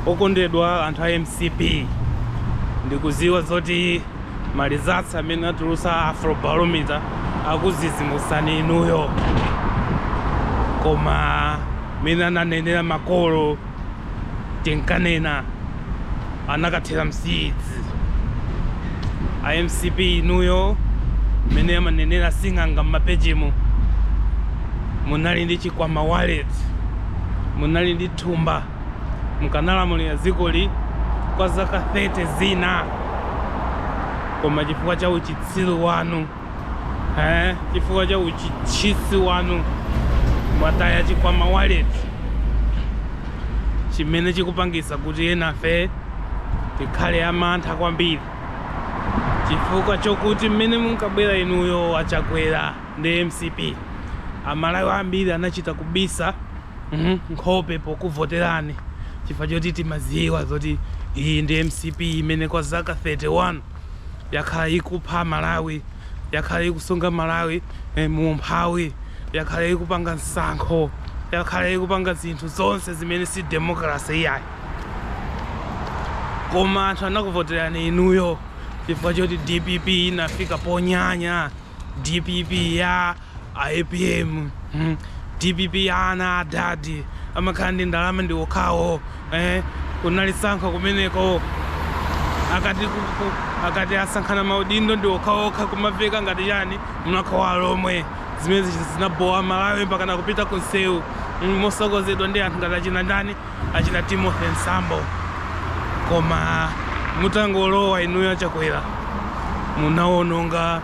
okondedwa anthu a MCP ndikuziwa zoti malizatsi amene atulusa Afrobarometer akuzizimusani inuyo, koma mene ananenera makolo tinkanena anakathera msidzi. A MCP inuyo mene amanenera sing'anga m'mapejimu, munali ndi chikwama wallet, munali ndi thumba, mukanalamulira dzikoli kwa zaka 30 zina, koma chifukwa cha uchitsiru wanu, chifukwa cha uchitchisi wanu, mwataya chikwama wallet chimene chikupangisa kuti enafe tikhale amantha kwambiri, chifukwa chokuti mmene munkabwera inuyo achakwera ndi MCP, amalawi ambiri anachita kubisa nkhope pokuvoterani, chifukwa choti timaziwa zoti iyi ndi MCP imene kwa zaka 31 yakhala ikupha Malawi, yakhala ikusunga Malawi mumphawi, yakhala ikupanga nsankho, yakhala ikupanga zinthu zonse zimene si democracy iyayi. Koma anthu anakuvoterani inuyo chifukwa choti DPP inafika ponyanya, DPP ya APM, DPP ya ana adadi amakhala ndi ndalama ndi okhawo, kunali sankho kumeneko akati asankhana maudindo ndi okhaokha kumaveka ngati chani mnakhawa lomwe, zimene zinabowa Malawi mpaka na kupita ku nsewu mosokozedwa ndi anthu ngati achina ndani, achina Timothy Nsambo. Koma mutangolowa inuyo achakwera munawononga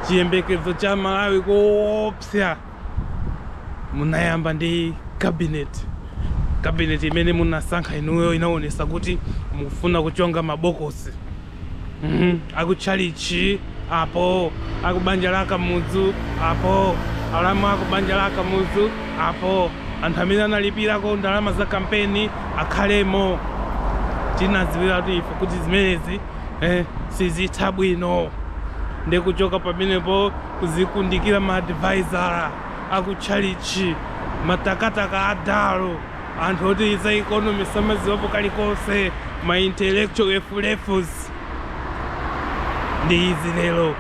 chiyembekezo cha Malawi koopsa. Munayamba ndi cabinet imene munasankha inuyo inaonesa kuti mufuna kuchonga mabokosi, akutchalichi apo, akubanja la Kamudzu apo, alamu akubanja la Kamudzu apo, anthu amene analipirako ndalama za kampeni akhalemo. Tinaziwira kuti ife kuti zimenezi sizitha bwino, ndi kuchoka pamenepo kuzikundikira ma-advisor akutchalichi, matakataka adalo, anthu oti za economy samaziwapo kalikonse, ma-intellectual efulefus. Ndi izi lero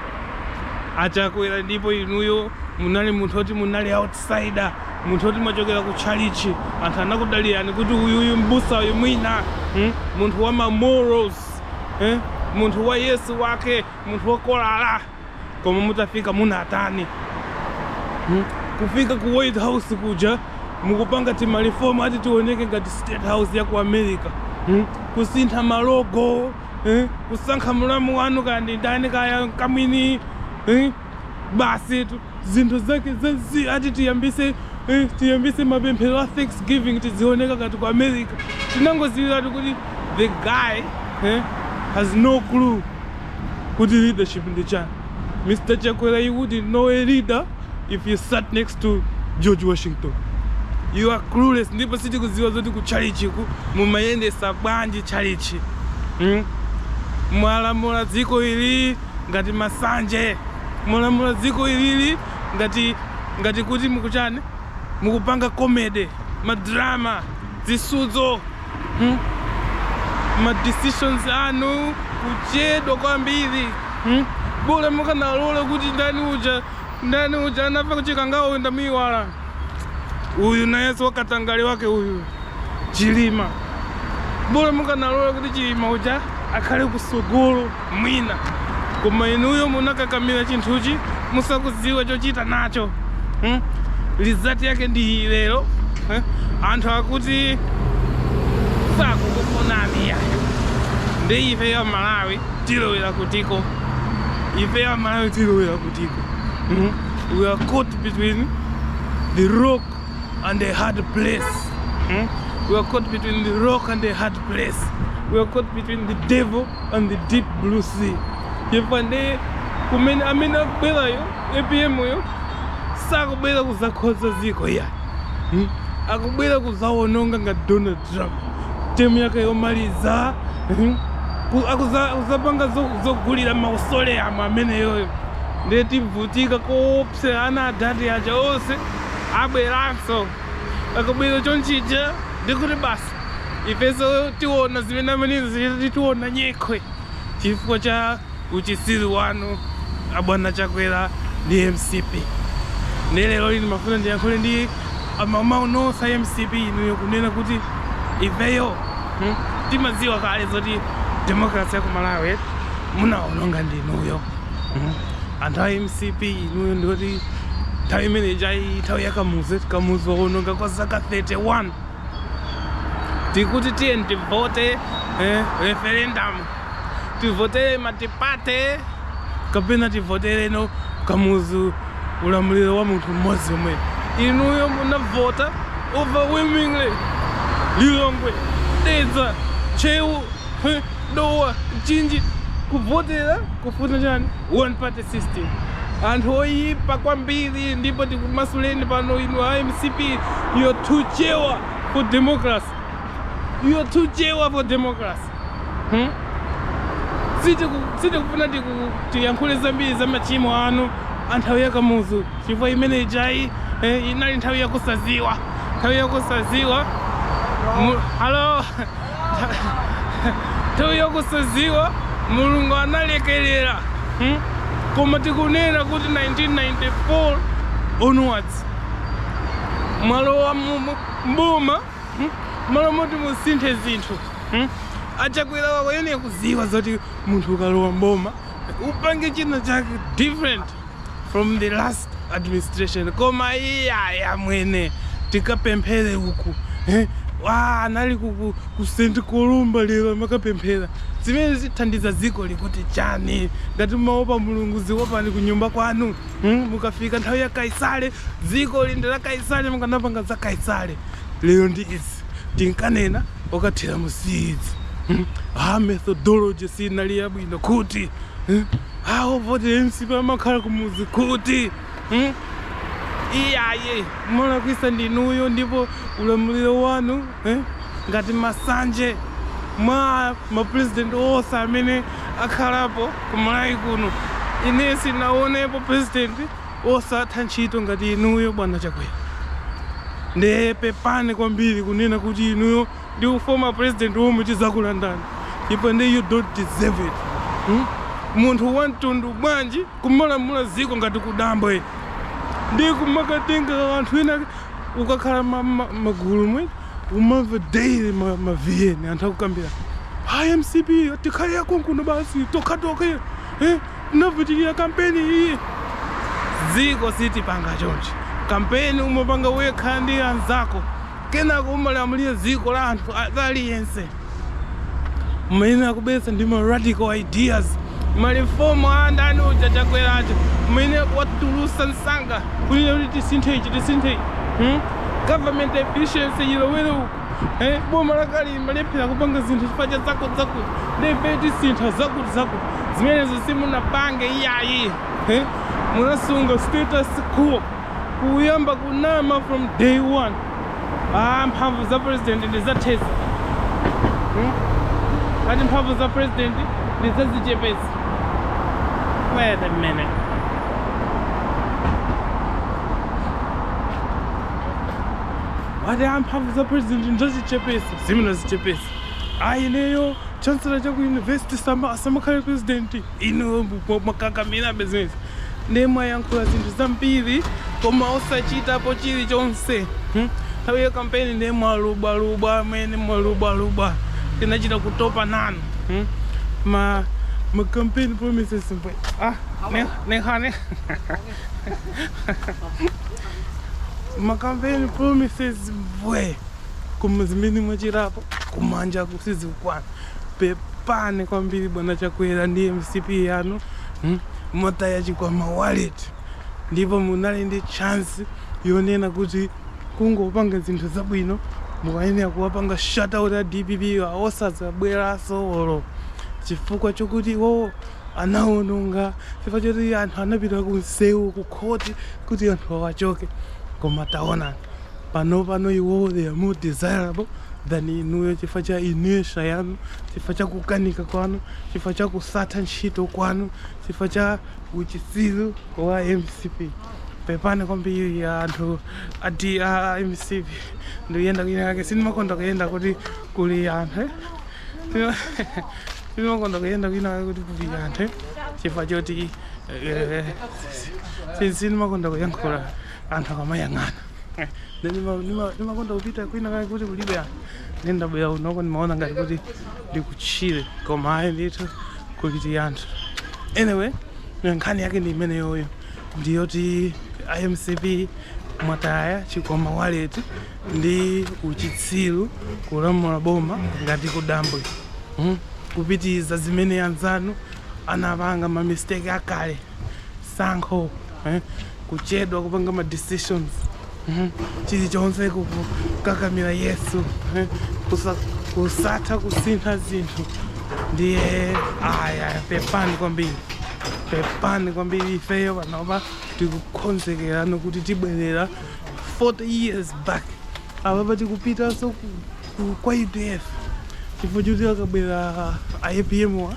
achakwera, ndipo inuyo munali munthu oti munali outsider, munthu oti mwachokera kutchalichi, anthu anakudalirani kuti uyu mbusa uyu mwina munthu wa morals, munthu wa Yesu wake, munthu wokolala. Koma mutafika munatani, kufika ku White House kuja mukupanga timalifomu ati tioneke ngati State House ya ku America, kusintha malogo, kusankha mulamu wanu kandi ndani kaya kamwini, basi zinthu zake zazi ati tiyambise mapemphero a Thanksgiving tizioneka kati ku America. Tinangoziwira kuti the guy has no clue kuti leadership ndi chani. Mr. Chakwera, you wouldn't know a leader if you sat next to George Washington. You are clueless. Ndipo siti kuziwa zoti kutchalichi mumayendesa bwanji tchalichi, mwalamula dziko ili ngati masanje, mwalamula dziko ilili ngati kuti mukuchani mukupanga comedy, madrama, zisudzo, ma decisions anu kuchedwa kwambiri. Bora mukanalola kuti ndani uja anafa kuchika ngawo ndamiwala. Uyu na Yesu wakatangale wake uyu Chilima, bora mukanalola kuti Chilima uja akhale kusogolo mwina. Koma inuyo munakakamira chinthuchi musakuziwa chochita nacho. Result yake ndi lero, anthu akuti sakukufunani ya ndi ife ya Malawi tilowera kutiko, ife ya Malawi tilowera kutiko. We are caught between the rock and the hard place. We are caught between the rock and the hard place. We are caught between the devil and the deep blue sea. Yepande kumene amene akubwera yo APM yo sakubwera kuzakhoza ziko ya, akubwera kuzawononga ngati Donald Trump temu yake yomaliza, akuzapanga zogulira mausole amwe amene yoyo ndeti vutika koopsa ana adati aja onse abweranso akubwera chonchija ndikuti basi ifeso tiona zimene amene tiona nyekwe chifukwa cha uchisiru wanu abwana Chakwera ndi MCP. Lero lino mafuna ndiyankhule ndi Maumau nonse a MCP inuyo kunena kuti ifeyo timadziwa kale zoti demokrasi ya ku Malawi munaononga ndi inuyo. Anthu a MCP inuyo ndikuti nthawi imene nthawi ya kamuzu waononga kwa zaka 31. Tikuti tiye tivote referendum, tivotere matipate kapena tivotere no kamuzu ulamuliro wa munthu mmodzi omwe. Inuyo munavota overwhelmingly. Lilongwe, Dedza, Chewu, Dowa, Chinji kuvotera kufuna chani one party system. Anthu oyipa kwambiri ndipo tikumasuleni pano inu a MCP. You're too chewa for democracy. You're too chewa for democracy. Sitikufuna tiyankhule zambiri za machimo anu anthawi ya kamuzu chifukwa imene ijayi inali nthawi yakusaziwa. Nthawi yakusaziwa halo nthawi yakusaziwa Mulungu analekerera. Koma tikunena kuti 1994 onwards mwalowa mboma malo moti musinthe zinthu. Achakwera wayenera kuziwa zoti munthu ukalowa mboma upange china chake different from the last administration. Koma iya mwene tikapemphere uku anali ku St. Columba lero makapemphera zimene zithandiza dziko likuti chani. Ngati mumaopa Mulungu ziopani ku nyumba kwanu. Mukafika nthawi ya Kaisale dziko linde la Kaisale mukanapanga za Kaisale. Lero ndi izi tinkanena okathera musiyidzi. Methodology sinali yabwino kuti ovotera MCP amakhala kumuzi kuti iyaye mulakwisa ndinuyo ndipo ulamuliro wanu ngati masanje mwa mapresident onse amene akhalapo ku Malawi kuno. Ine sinaonepo president osatha ntchito ngati inuyo bwana Chakwera. Ndepepani kwambiri kunena kuti inuyo ndi former president womwe tizakulandani ndipo you don't deserve it. Munthu wamtundu bwanji kumalamula dziko ngati kudambwe ndi kumakatenga anthu ena ukakhala magulu mwe umamva daily maviyeni anthu akukambira MCP tikhale yakonkuno basi tokatoke unavutikira kampeni iyi. Dziko sitipanga chonchi. Kampeni umapanga wekha ndi anzako kenako umalamulira dziko la anthu aliyense. Mwene akubesa ndi radical ideas malifomu andani uja Chakweracho mwene watulusa nsanga kunena kuti tisinthe government efficiency ilowere uku boma lakalimba lephera kupanga zinthu chifukwa cha zako ndebe tisintha zakuti zimenezo simunapange iyayi. Munasunga status quo kuyamba kunama from day one. Mphamvu za president ndizathesa ati mphamvu za president ndizazichepesa. Wait a minute. Ati mphamvu za president ndizazichepesa. Simunazichepesa. Ineyo chancellor cha ku university samakhale president ino makakamira business. Ndemwe yankhula zinthu zambiri koma osachitapo chilichonse. Nthawi ya kampeni ndemwe aluba amene mwaluba tinachita kutopa nanu. Ma campaign promises mbwe. Nehane. Ma campaign promises mbwe. Koma zimene mwachirapo kumanja kusizi kwana. Pepane kwambiri bwana Chakwera ndi MCP yanu. Motaya chikwama wallet. Ndipo munali ndi chance yonena kuti kungopanga zinthu zabwino mukayenera kuwapanga shutout ya DPP osadzabweranso olo chifukwa chokuti iwo anaononga chifukwa choti anthu anapita kunsewu kukhoti kuti anthu awachoke. Koma taona pano iwo they are more desirable than inuyo chifukwa cha inertia yanu, chifukwa cha kukanika kwanu, chifukwa cha kusatha ntchito kwanu, chifukwa cha uchisiru wa MCP. pepani kwambiri anthu ati MCP ndiyenda kwina kake sindimakonda kuyenda kuti kuli anthu sindimakonda kuyenda kwina kake kuti kuli anthu chifukwa choti sindimakonda kuyankhula anthu akamayang'ana ndimakonda kupita kwina kake kuti kulibe anthu ndendabwera unoko ndimaona ngati kuti ndikutchire koma ayi ndithu kuliti anthu. Anyway, nkhani yake ndi imene yoyo ndiyoti MCP mwataya chikoma waleti ndi uchitsiru kulamula boma ngati kudambwe kupitiza zimene anzanu anapanga ma mistake akale sankho kuchedwa kupanga ma decisions chilichonse kukakamira Yesu kusatha kusintha zinthu ndiye aya pepani kwambiri ifeyo panopa tikukonzekera nokuti tibwerera 40 years back apa tikupitanso kwa UDF chifukwa choti akabwera IPM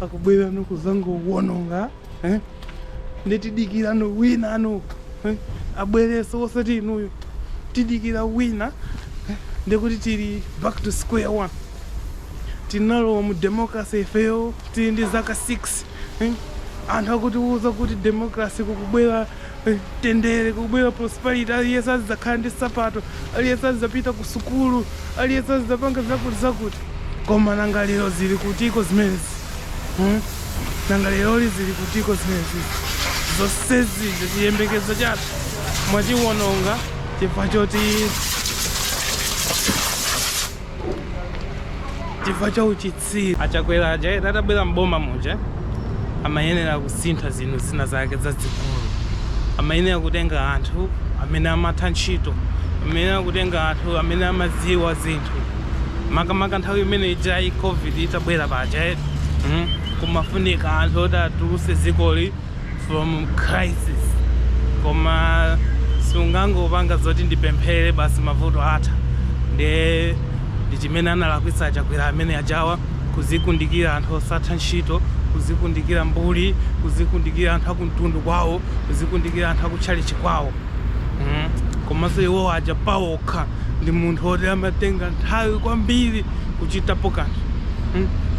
akubwera nokuzangowononga nditidikira wina abwereso osati inuyo tidikira wina ndikuti tili back to square one. Tinalowa mu democracy ifeyo tili ndi zaka 6 anthu akutiuza kuti democracy kukubwera tendere kukubwera prosperity aliyense azidzakhala ndi sapato aliyense azidzapita ku sukulu aliyense azidzapanga zakuti koma nanga lero zili kutiko zimenezi nanga leroli zili kutiko zimenezi zonsezi chiyembekezo chathu mwachiwononga chifukwa cha uchitsiru achakwera aja atabwera mboma muja amayenera kusintha zinthu zina zake zazikulu amayenera kutenga anthu amene amatha ntchito amayenera kutenga anthu amene amadziwa zinthu makamaka nthawi imene ija COVID itabwera paja kumafunika anthu oti atulutse dzikoli from crisis koma sungangopanga zoti ndipemphere basi mavuto atha ndi chimene analakwitsa achakwera amene ajawa kuzikundikira anthu osatha ntchito kuzikundikira mbuli kuzikundikira anthu akumtundu kwawo kuzikundikira anthu akutchalichi kwawo komanso iwo aja pawokha ndi munthu oti amatenga nthawi kwambiri kuchitapo kanthu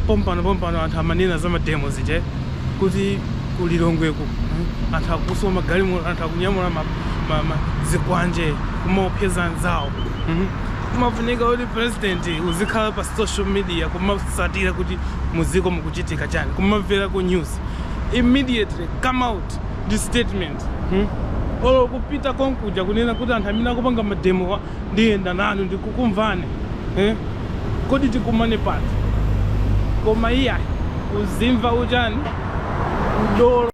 pompano anthu amanena za mademo zije kuti kulilongweko anthu akusoma magalimoto anthu akunyamula zikwanje kumaopseza anzawo kumafunika kuti president uzikhala pa social media kumasatira kuti muziko mukuchitika chani kumamvera ku news immediately come out this statement olo kupita konkuja kunena kuti anthu amene akupanga mademo ndiyenda nanu ndikukumvane kodi tikumane pati koma iya uzimva uchani udolo